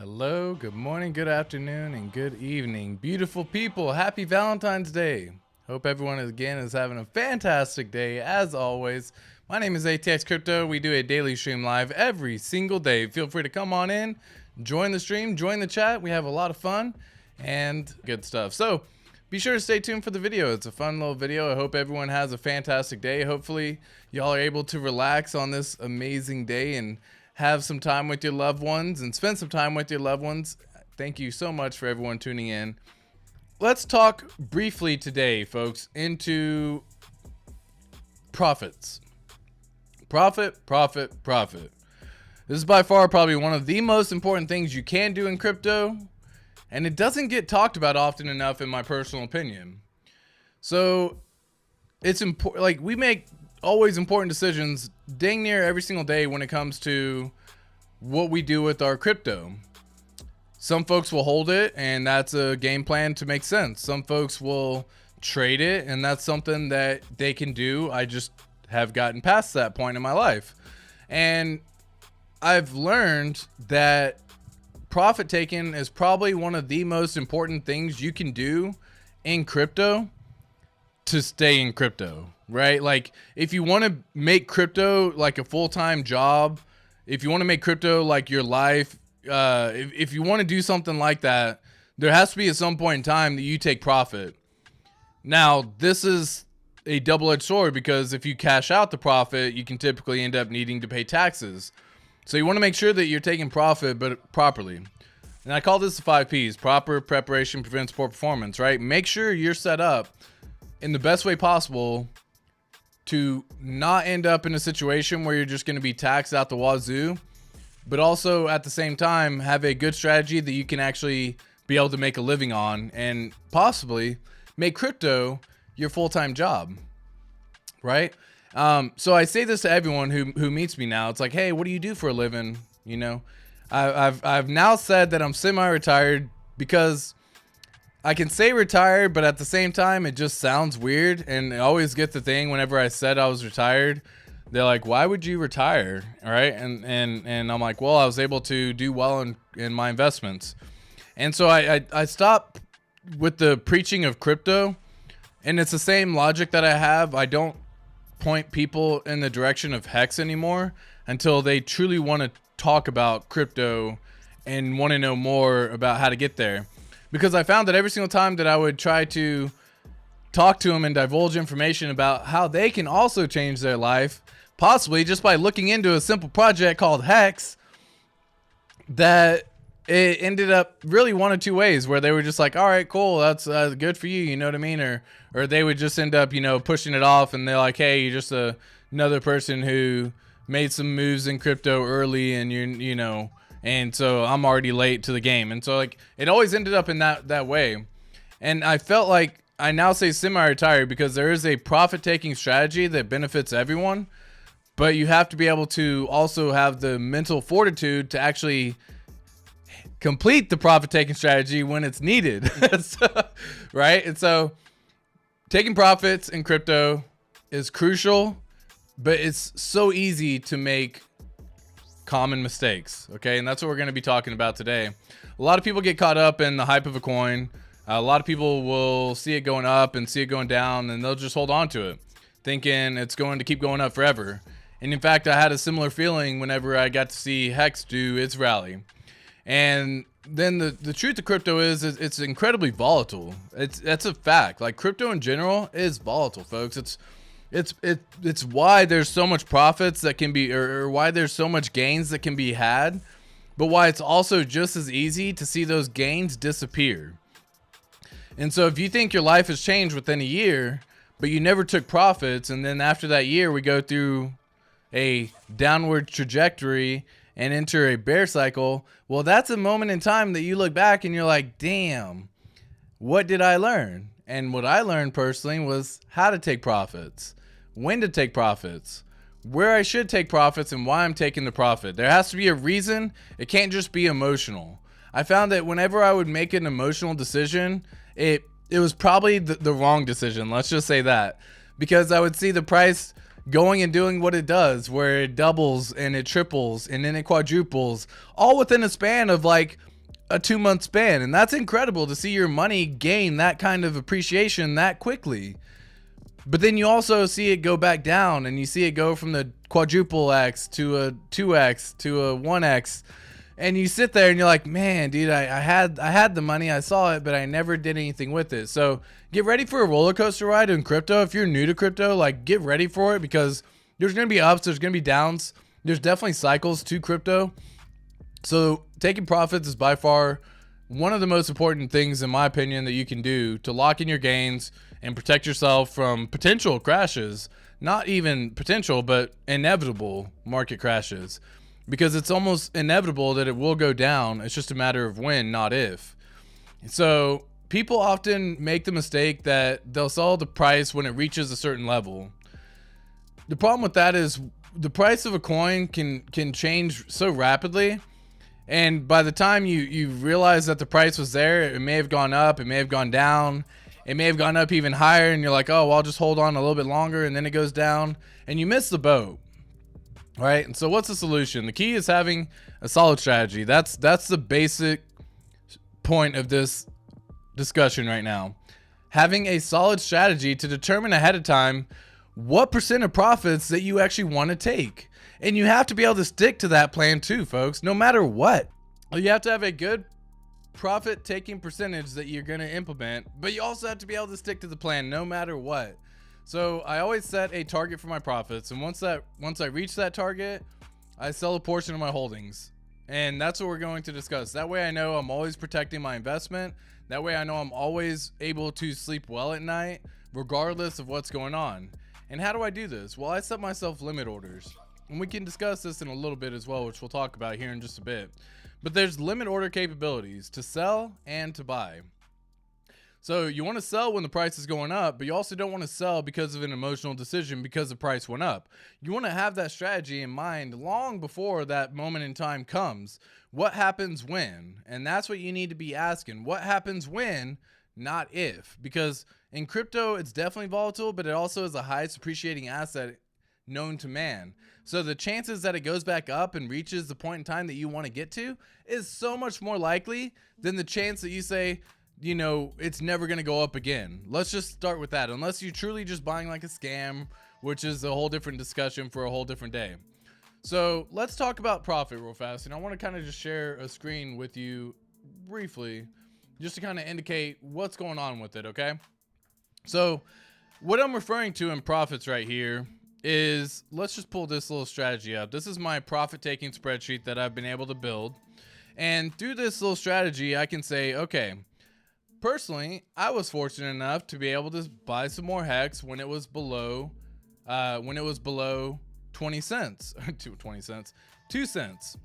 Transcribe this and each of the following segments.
Hello, good morning, good afternoon, and good evening. Beautiful people, happy Valentine's Day. Hope everyone is having a fantastic day as always. My name is ATX Crypto. We do a daily stream live every single day. Feel free to come on in, join the stream, join the chat. We have a lot of fun and good stuff. So be sure to stay tuned for the video. It's a fun little video. I hope everyone has a fantastic day. Hopefully y'all are able to relax on this amazing day and have some time with your loved ones and spend some time with your loved ones. Thank you so much for everyone tuning in. Let's talk briefly today, folks, into profits. Profit. This is by far probably one of the most important things you can do in crypto, and it doesn't get talked about often enough in my personal opinion. So it's important, like we make always important decisions dang near every single day when it comes to what we do with our crypto. Some folks will hold it, and that's a game plan to make sense. Some folks will trade it, and that's something that they can do. I just have gotten past that point in my life, and I've learned that profit taking is probably one of the most important things you can do in crypto to stay in crypto, right? Like if you want to make crypto like a full-time job, if you want to make crypto like your life, if you want to do something like that, there has to be at some point in time that you take profit. Now, this is a double-edged sword because if you cash out the profit, you can typically end up needing to pay taxes. So you want to make sure that you're taking profit, but properly. And I call this the 5 Ps: proper preparation prevents poor performance, right? Make sure you're set up in the best way possible to not end up in a situation where you're just going to be taxed out the wazoo, but also at the same time have a good strategy that you can actually be able to make a living on and possibly make crypto your full-time job, right? So I say this to everyone who meets me now. It's like, hey, what do you do for a living? You know, I've now said that I'm semi-retired because I can say retired, but at the same time, it just sounds weird. And I always get the thing whenever I said I was retired, they're like, why would you retire? All right. And I'm like, well, I was able to do well in my investments. And so I stopped with the preaching of crypto, and it's the same logic that I have. I don't point people in the direction of HEX anymore until they truly want to talk about crypto and want to know more about how to get there. Because I found that every single time that I would try to talk to them and divulge information about how they can also change their life, possibly just by looking into a simple project called HEX, that it ended up really one of two ways, where they were just like, all right, cool, that's good for you, you know what I mean? Or they would just end up, you know, pushing it off, and they're like, hey, you're just another person who made some moves in crypto early, and you know, and so I'm already late to the game. And so like it always ended up in that way. And I felt like I now say semi-retired because there is a profit-taking strategy that benefits everyone, but you have to be able to also have the mental fortitude to actually complete the profit-taking strategy when it's needed. Right? And so taking profits in crypto is crucial, but it's so easy to make common mistakes. Okay, and that's what we're going to be talking about today. A lot of people get caught up in the hype of a coin. A lot of people will see it going up and see it going down, and they'll just hold on to it thinking it's going to keep going up forever. And in fact, I had a similar feeling whenever I got to see HEX do its rally. And then the truth of crypto is it's incredibly volatile. That's a fact. Like crypto in general is volatile, folks. It's why there's so much profits that can be, or why there's so much gains that can be had, but why it's also just as easy to see those gains disappear. And so if you think your life has changed within a year, but you never took profits, and then after that year we go through a downward trajectory and enter a bear cycle, well, that's a moment in time that you look back and you're like, damn, what did I learn? And what I learned personally was how to take profits, when to take profits, where I should take profits, and why I'm taking the profit. There has to be a reason. It can't just be emotional. I found that whenever I would make an emotional decision, it was probably the wrong decision. Let's just say that, because I would see the price going and doing what it does, where it doubles and it triples and then it quadruples, all within a span of like a 2-month span. And that's incredible to see your money gain that kind of appreciation that quickly. But then you also see it go back down, and you see it go from the quadruple X to a 2X to a 1X. And you sit there and you're like, man, dude, I had the money, I saw it, but I never did anything with it. So get ready for a roller coaster ride in crypto. If you're new to crypto, like, get ready for it, because there's going to be ups, there's going to be downs. There's definitely cycles to crypto. So taking profits is by far one of the most important things, in my opinion, that you can do to lock in your gains and protect yourself from potential crashes. Not even potential, but inevitable market crashes, because it's almost inevitable that it will go down. It's just a matter of when, not if. So people often make the mistake that they'll sell the price when it reaches a certain level. The problem with that is the price of a coin can change so rapidly. And by the time you realize that the price was there, it may have gone up, it may have gone down, it may have gone up even higher, and you're like, oh, well, I'll just hold on a little bit longer, and then it goes down, and you miss the boat. Right? And so what's the solution? The key is having a solid strategy. That's the basic point of this discussion right now. Having a solid strategy to determine ahead of time what percent of profits that you actually want to take. And you have to be able to stick to that plan too, folks, no matter what. You have to have a good profit taking percentage that you're going to implement, but you also have to be able to stick to the plan no matter what. So I always set a target for my profits, and once I reach that target, I sell a portion of my holdings. And that's what we're going to discuss. That way I know I'm always protecting my investment. That way I know I'm always able to sleep well at night, regardless of what's going on. And how do I do this? Well, I set myself limit orders. And we can discuss this in a little bit as well, which we'll talk about here in just a bit. But there's limit order capabilities to sell and to buy. So you want to sell when the price is going up, but you also don't want to sell because of an emotional decision because the price went up. You want to have that strategy in mind long before that moment in time comes. What happens when? And that's what you need to be asking. What happens when, not if? Because in crypto, it's definitely volatile, but it also is the highest appreciating asset known to man. So the chances that it goes back up and reaches the point in time that you want to get to is so much more likely than the chance that you say, you know, it's never going to go up again. Let's just start with that. Unless you're truly just buying like a scam, which is a whole different discussion for a whole different day. So let's talk about profit real fast. And I want to kind of just share a screen with you briefly, just to kind of indicate what's going on with it. Okay. So what I'm referring to in profits right here is, let's just pull this little strategy up. This is my profit taking spreadsheet that I've been able to build. And through this little strategy, I can say, okay, personally, I was fortunate enough to be able to buy some more HEX when it was below 20 cents, 2 cents.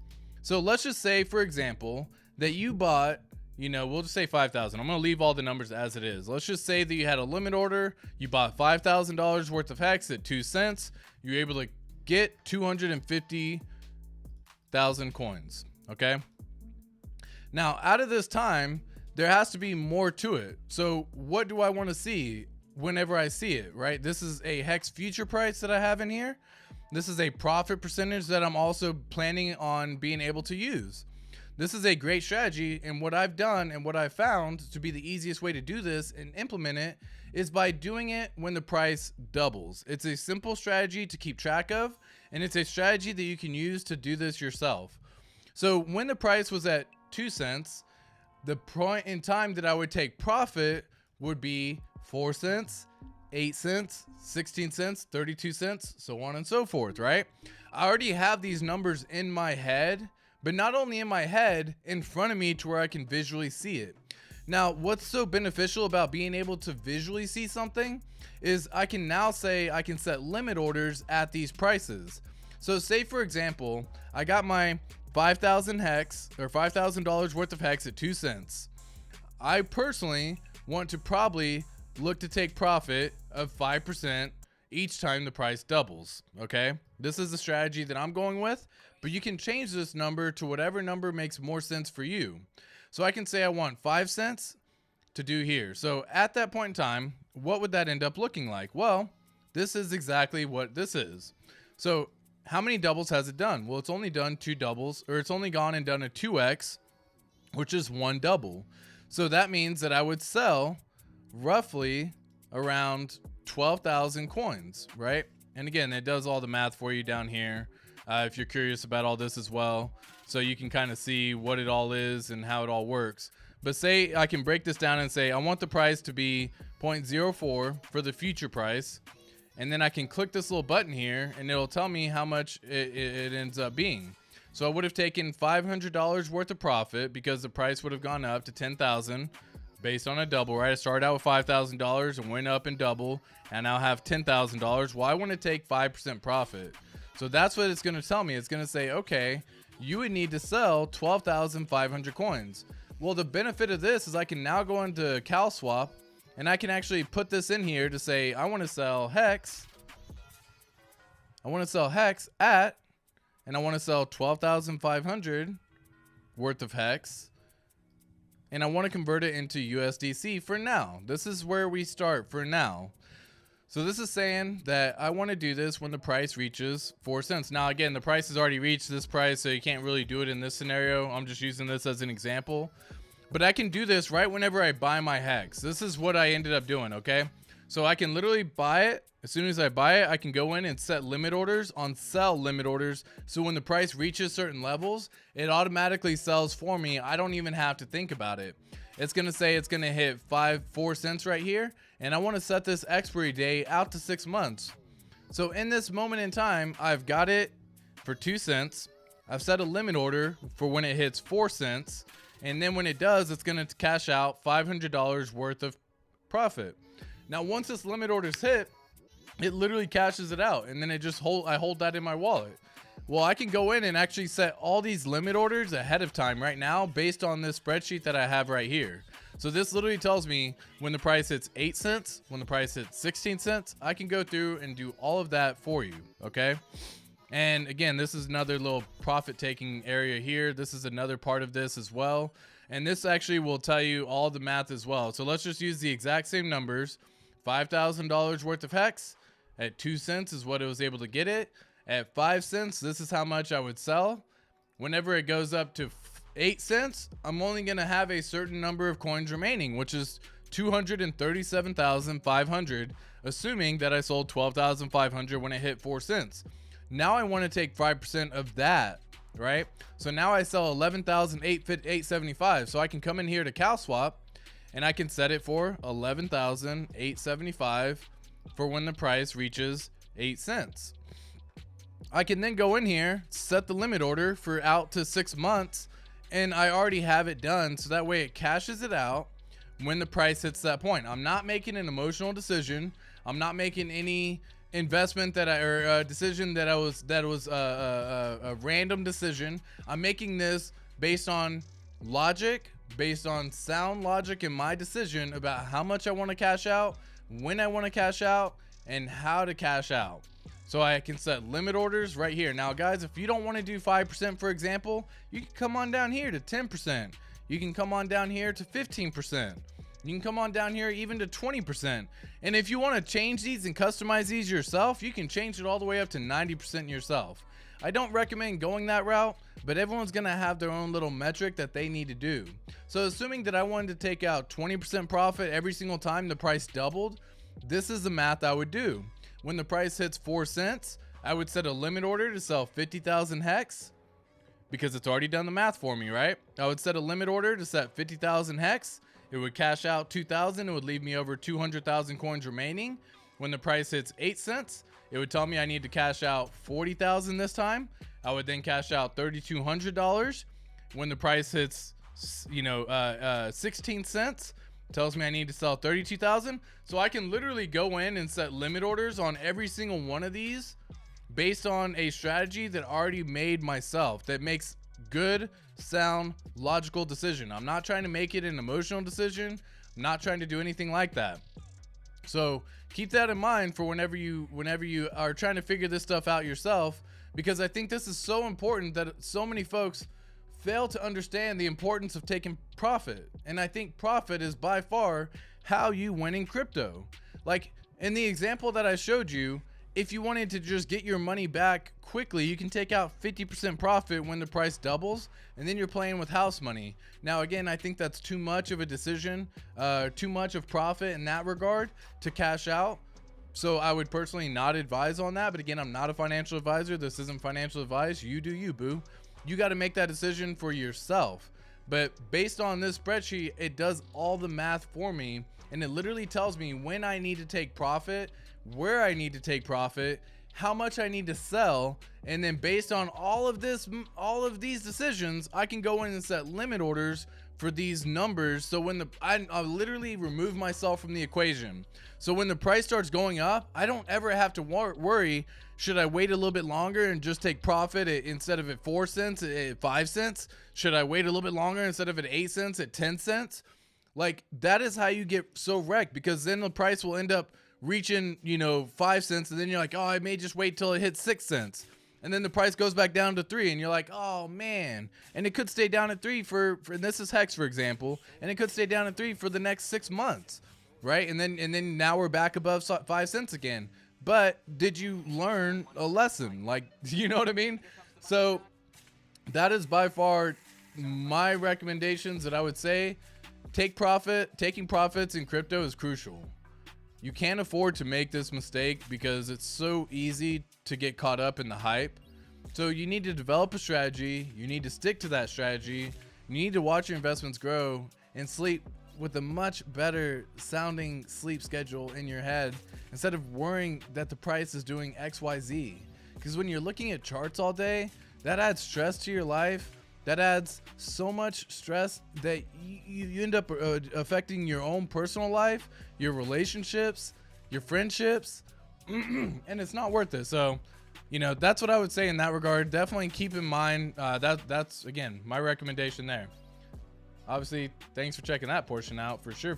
So let's just say, for example, that you bought, you know, we'll just say 5,000. I'm going to leave all the numbers as it is. Let's just say that you had a limit order. You bought $5,000 worth of HEX at 2 cents. You're able to get 250,000 coins. Okay. Now, out of this time, there has to be more to it. So what do I want to see whenever I see it, right? This is a HEX future price that I have in here. This is a profit percentage that I'm also planning on being able to use. This is a great strategy, and what I've done and what I've found to be the easiest way to do this and implement it is by doing it when the price doubles. It's a simple strategy to keep track of, and it's a strategy that you can use to do this yourself. So when the price was at 2 cents, the point in time that I would take profit would be 4 cents, 8 cents, 16 cents, 32 cents, so on and so forth, right? I already have these numbers in my head, but not only in my head, in front of me to where I can visually see it. Now, what's so beneficial about being able to visually see something is I can now say I can set limit orders at these prices. So say, for example, I got my 5,000 HEX or $5,000 worth of HEX at 2 cents. I personally want to probably look to take profit of 5% each time the price doubles. Okay, this is the strategy that I'm going with, but you can change this number to whatever number makes more sense for you. So I can say I want 5 cents to do here. So at that point in time, what would that end up looking like? Well, this is exactly what this is. So how many doubles has it done? Well, it's only done 2 doubles, or it's only gone and done a 2x which is one double. So that means that I would sell roughly around 12,000 coins, right? And again, it does all the math for you down here if you're curious about all this as well. So you can kind of see what it all is and how it all works. But say I can break this down and say I want the price to be 0.04 for the future price. And then I can click this little button here and it'll tell me how much it ends up being. So I would have taken $500 worth of profit because the price would have gone up to 10,000 based on a double, right? I started out with $5,000 and went up in double, and I'll have $10,000. Well, I want to take 5% profit. So that's what it's going to tell me. It's going to say, okay, you would need to sell 12,500 coins. Well, the benefit of this is I can now go into CalSwap and I can actually put this in here to say, I want to sell HEX. I want to sell HEX at, and I want to sell 12,500 worth of HEX. And I want to convert it into USDC for now. This is where we start for now. So this is saying that I want to do this when the price reaches 4 cents. Now, again, the price has already reached this price, so you can't really do it in this scenario. I'm just using this as an example. But I can do this right whenever I buy my HEX. This is what I ended up doing, okay? So I can literally buy it. As soon as I buy it, I can go in and set limit orders on sell limit orders. So when the price reaches certain levels, it automatically sells for me. I don't even have to think about it. It's going to say it's going to hit 4 cents right here. And I want to set this expiry date out to 6 months. So in this moment in time, I've got it for 2 cents. I've set a limit order for when it hits 4 cents. And then when it does, it's going to cash out $500 worth of profit. Now, once this limit order's hit, it literally cashes it out, and then I hold that in my wallet. Well, I can go in and actually set all these limit orders ahead of time right now based on this spreadsheet that I have right here. So this literally tells me when the price hits 8 cents, when the price hits 16 cents, I can go through and do all of that for you, okay? And again, this is another little profit taking area here. This is another part of this as well. And this actually will tell you all the math as well. So let's just use the exact same numbers. $5,000 worth of HEX at 2 cents is what it was able to get it. At 5 cents, this is how much I would sell. Whenever it goes up to 8 cents, I'm only going to have a certain number of coins remaining, which is 237,500, assuming that I sold 12,500 when it hit 4 cents. Now I want to take 5% of that, right? So now I sell 11,875. So I can come in here to CalSwap and I can set it for 11,875 for when the price reaches 8 cents. I can then go in here, set the limit order for out to 6 months, and I already have it done. So that way it cashes it out when the price hits that point. I'm not making an emotional decision. I'm not making any investment decision that was a random decision. I'm making this based on logic, based on sound logic in my decision about how much I want to cash out, when I want to cash out, and how to cash out. So I can set limit orders right here. Now guys, if you don't want to do 5%, for example, you can come on down here to 10%. You can come on down here to 15%. You can come on down here even to 20%. And if you want to change these and customize these yourself, you can change it all the way up to 90% yourself. I don't recommend going that route, but everyone's going to have their own little metric that they need to do. So assuming that I wanted to take out 20% profit every single time the price doubled, this is the math I would do. When the price hits 4 cents, I would set a limit order to sell 50,000 HEX because it's already done the math for me, right? I would set a limit order to set 50,000 HEX. It would cash out 2,000. It would leave me over 200,000 coins remaining. When the price hits 8 cents, it would tell me I need to cash out 40,000 this time. I would then cash out $3,200. When the price hits, 16 cents, tells me I need to sell 32,000. So I can literally go in and set limit orders on every single one of these based on a strategy that I already made myself that makes good, sound, logical decision. I'm not trying to make it an emotional decision. I'm not trying to do anything like that. So keep that in mind for whenever you are trying to figure this stuff out yourself, because I think this is so important that so many folks fail to understand the importance of taking profit. And I think profit is by far how you win in crypto. Like in the example that I showed you, if you wanted to just get your money back quickly, you can take out 50% profit when the price doubles, and then you're playing with house money. Now, again, I think that's too much of a decision, too much of profit in that regard to cash out. So I would personally not advise on that. But again, I'm not a financial advisor. This isn't financial advice. You do you, boo. You got to make that decision for yourself. But based on this spreadsheet, it does all the math for me, and it literally tells me when I need to take profit, where I need to take profit, how much I need to sell, and then based on all of these decisions, I can go in and set limit orders for these numbers. So when I literally remove myself from the equation. So when the price starts going up, I don't ever have to worry, should I wait a little bit longer and just take profit instead of at 4 cents, at 5 cents? Should I wait a little bit longer instead of at 8 cents, at 10 cents? Like, that is how you get so wrecked, because then the price will end up reaching, 5 cents, and then you're like, oh, I may just wait till it hits 6 cents. And then the price goes back down to 3, and you're like, oh man. And it could stay down at 3 for this is HEX, for example, and it could stay down at 3 for the next 6 months, right? And then now we're back above 5 cents again. But did you learn a lesson? Like, you know what I mean? So that is by far my recommendations that I would say. Taking profits in crypto is crucial. You can't afford to make this mistake because it's so easy to get caught up in the hype. So you need to develop a strategy. You need to stick to that strategy. You need to watch your investments grow and sleep with a much better sounding sleep schedule in your head instead of worrying that the price is doing XYZ. Because when you're looking at charts all day, that adds stress to your life. That adds so much stress that you end up affecting your own personal life, your relationships, your friendships, and it's not worth it. So, that's what I would say in that regard. Definitely keep in mind that's again my recommendation there. Obviously, thanks for checking that portion out for sure.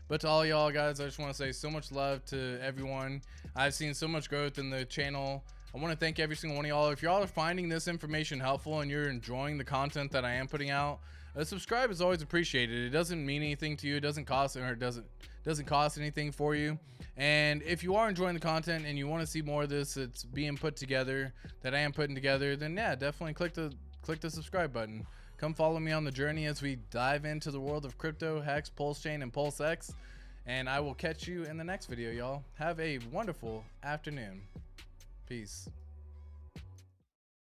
But to all y'all guys, I just want to say so much love to everyone. I've seen so much growth in the channel. I want to thank every single one of y'all. If y'all are finding this information helpful and you're enjoying the content that I am putting out, a subscribe is always appreciated. It doesn't mean anything to you. It doesn't cost, or it doesn't cost anything for you. And if you are enjoying the content and you want to see more of this that's being put together, that I am putting together, then yeah, definitely click the subscribe button. Come follow me on the journey as we dive into the world of crypto, HEX, PULSECHAIN, and PulseX. And I will catch you in the next video, y'all. Have a wonderful afternoon. Peace.